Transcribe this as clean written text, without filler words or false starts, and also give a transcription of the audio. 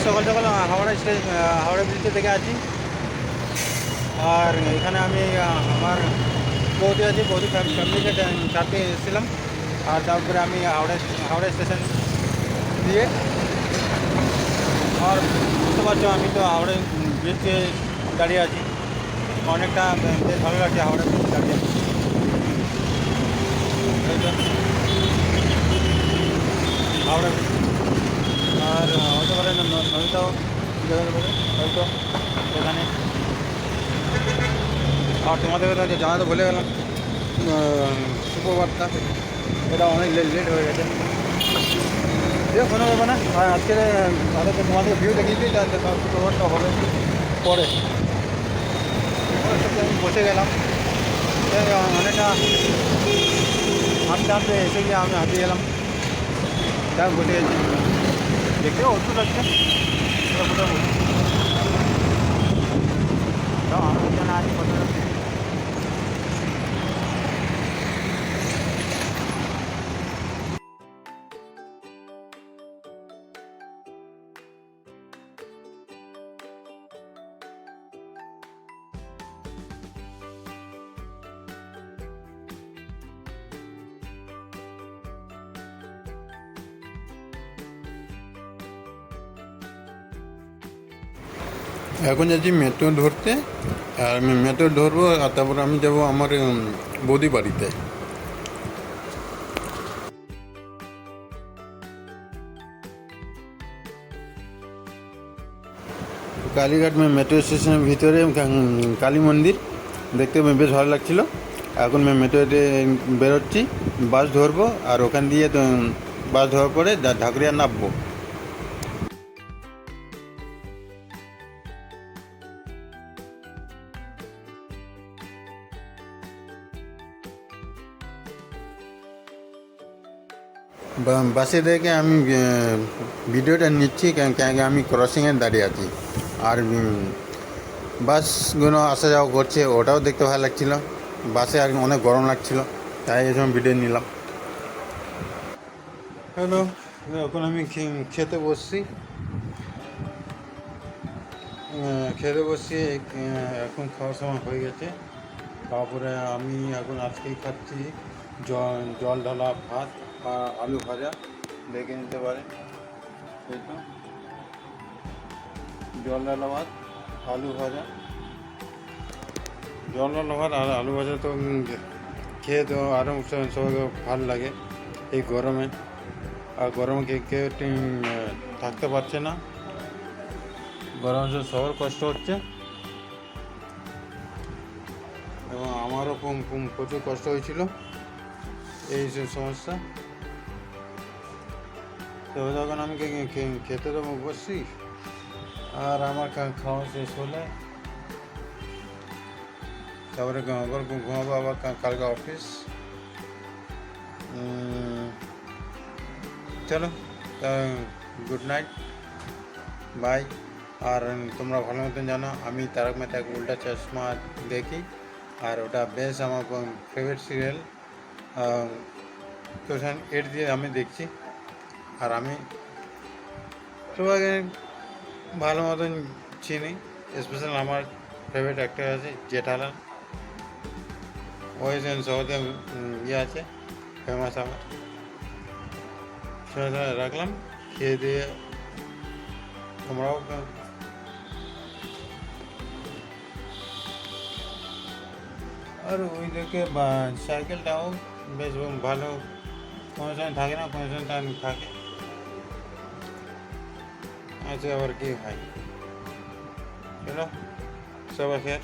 সকাল সকাল হাওড়া ব্রিজে থেকে আছি। আর এখানে আমি আমার বৌদি আছে, বৌদি ফ্যামিলিকে চাপতে এসেছিলাম। আর তারপরে আমি হাওড়া স্টেশন দিয়ে, আর বুঝতে পারছো আমি তো হাওড়া ব্রিজে দাঁড়িয়ে আছি। অনেকটা বেশ ভালো লাগছে হাওড়া ব্রিজে দাঁড়িয়ে। হাওড়া ব্রিজ আর হতে পারে নদীটাও হয়তো সেখানে। আর তোমাদের জানাতে ভুলে গেলাম, সুপ্রভাতটা এটা অনেক লেট হয়ে গেছে। কোনো ব্যাপার না, আর আজকে তাহলে তোমাদের ভিউ দেখিয়েছি, সুপ্রভাতটা হবে পরে। আমি বসে গেলাম, অনেকটা হাঁটতে এসে গিয়ে আমি হাঁটিয়ে গেলাম, যাই বসে গেছি। দেখতেও অদ্ভুত লাগছে। আমি জানা আছি কত এখন যাচ্ছি মেট্রো ধরতে। আর আমি মেট্রো ধরবো, আর তারপর আমি যাবো আমার বৌদি বাড়িতে। কালীঘাট মেট্রো স্টেশনের ভিতরে কালী মন্দির দেখতে বেশ ভালো লাগছিলো। এখন মেট্রোতে বেরোচ্ছি, বাস ধরবো, আর ওখান দিয়ে বাস ধরার পরে ঢাকুরিয়া নামবো। বাসে দেখে আমি ভিডিওটা নিচ্ছি, কেন আমি ক্রসিংয়ে দাঁড়িয়ে আছি। আর বাসগুলো আসা যাওয়া করছে, ওটাও দেখতে ভালো লাগছিল। বাসে আর অনেক গরম লাগছিল, তাই এই সময় ভিডিও নিলাম। হ্যালো, এখন আমি খেতে বসছি। এখন খাওয়ার সময় হয়ে গেছে। তারপরে আমি এখন আজকেই খাচ্ছি জল ঢালা ভাত আর আলু ভাজা, দেখে নিতে পারে। এই তো জল ঢালা ভাত, আলু ভাজা। জল ঢালা ভাত আর আলু ভাজা তো খেয়ে তো আরও সবাইকে ভালো লাগে এই গরমে। আর গরমে কেউ থাকতে পারছে না, গরমে সবার কষ্ট হচ্ছে, এবং আমারও প্রচুর কষ্ট হয়েছিল এই সমস্যা। তো তখন আমি খেতে তো বসছি, আর আমার খাওয়া শেষ হলে তারপরে ঘুমাবো আবার কালকে অফিস। চলো, গুড নাইট, বাই। আর তোমরা ভালো মতন জানো আমি তারক মেহতা का उल्टा चश्मा দেখি, আর ওটা বেশ আমার ফেভারিট সিরিয়াল। 2008 দিয়ে আমি দেখছি। আর আমি সবাইকে ভালো মতন চিনি, স্পেশাল আমার ফেভারিট অ্যাক্টর আছে জেঠালাল, ওই সবাইতে ইয়ে আছে ফেমাস আমার। রাখলাম, খেয়ে দিয়ে তোমরাও। আর ওই দিকে সাইকেলটাও বেশ ভালো, কোনো সময় থাকে না, কোনো সময় থাকে। আচ্ছা, আবার কি হয়, চলো সবাই খেয়ে